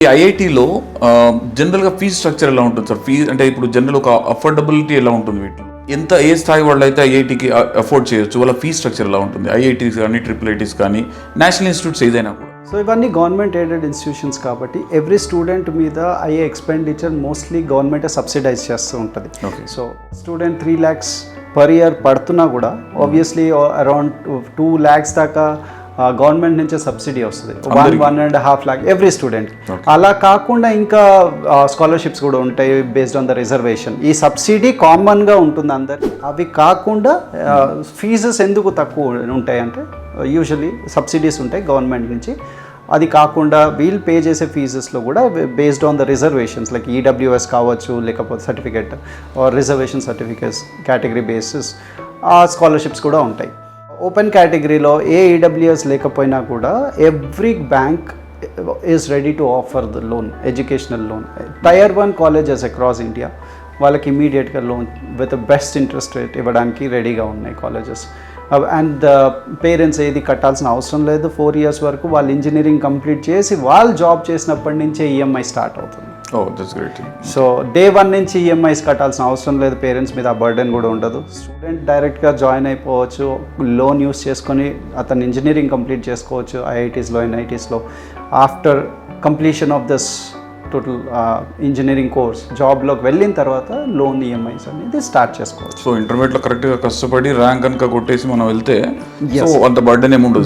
ఈ ఐఐటీలో జనరల్గా fees structure ఎలా ఉంటుంది సార్? ఫీజ్ అంటే ఇప్పుడు జనరల్ ఒక అఫోర్డబిలిటీ ఎలా ఉంటుంది వీటిలో? ఎంత ఏ స్థాయి వాళ్ళు అయితే ఐఐటీకి అఫోర్డ్ చేయొచ్చు, వాళ్ళ ఫీజ్ స్ట్రక్చర్ ఎలా ఉంటుంది? ఐఐటీస్ కానీ IIITs కానీ నేషనల్ ఇన్స్టిట్యూట్స్ ఏదైనా కూడా. సో ఇవన్నీ గవర్నమెంట్ ఎయిడెడ్ ఇన్స్టిట్యూషన్స్ కాబట్టి ఎవ్రీ స్టూడెంట్ మీద అయ్యే ఎక్స్పెండిచర్ మోస్ట్లీ గవర్నమెంట్ సబ్సిడైజ్ చేస్తూ ఉంటుంది. So student 3 lakhs per year పడుతున్నా కూడా ఆబ్వియస్లీ అరౌండ్ 2 lakhs దాకా గవర్నమెంట్ నుంచే సబ్సిడీ వస్తుంది. 1.5 lakh ఎవ్రీ స్టూడెంట్. అలా కాకుండా ఇంకా స్కాలర్షిప్స్ కూడా ఉంటాయి బేస్డ్ ఆన్ ద రిజర్వేషన్. ఈ సబ్సిడీ కామన్గా ఉంటుంది అందరికి. అవి కాకుండా ఫీజెస్ ఎందుకు తక్కువ ఉంటాయి అంటే యూజువలీ సబ్సిడీస్ ఉంటాయి గవర్నమెంట్ నుంచి. అది కాకుండా వీళ్ళు పే చేసే ఫీజెస్లో కూడా based on the reservations like EWS కావచ్చు, లేకపోతే certificate reservation certificates category basis ఆ స్కాలర్షిప్స్ కూడా ఉంటాయి. ఓపెన్ కేటగిరీలో ఏ ఈడబ్ల్యూఎస్ లేకపోయినా కూడా every bank is ready to offer the loan, educational loan. Tier 1 colleges across India వాళ్ళకి ఇమీడియట్గా loan with best interest rate ఇవ్వడానికి రెడీగా ఉన్నాయి కాలేజెస్. అండ్ పేరెంట్స్ ఏది కట్టాల్సిన అవసరం లేదు. 4 years వరకు వాళ్ళు ఇంజనీరింగ్ కంప్లీట్ చేసి వాళ్ళు జాబ్ చేసినప్పటి నుంచే ఈఎంఐ స్టార్ట్ అవుతుంది. సో డే 1 నుంచి ఈఎంఐస్ కట్టాల్సిన అవసరం లేదు. పేరెంట్స్ మీద ఆ బర్డెన్ కూడా ఉండదు. స్టూడెంట్ డైరెక్ట్గా జాయిన్ అయిపోవచ్చు, లోన్ యూస్ చేసుకొని అతను ఇంజనీరింగ్ కంప్లీట్ చేసుకోవచ్చు ఐఐటీస్లో, NITsలో. After completion of this total engineering course జాబ్లోకి వెళ్ళిన తర్వాత లోన్ ఈఎంఐస్ అనేది స్టార్ట్ చేసుకోవచ్చు. సో ఇంటర్మీడియట్లో కరెక్ట్గా కష్టపడి ర్యాంక్ కనుక కొట్టేసి మనం వెళ్తే అంత బర్డెన్ ఏముండదు.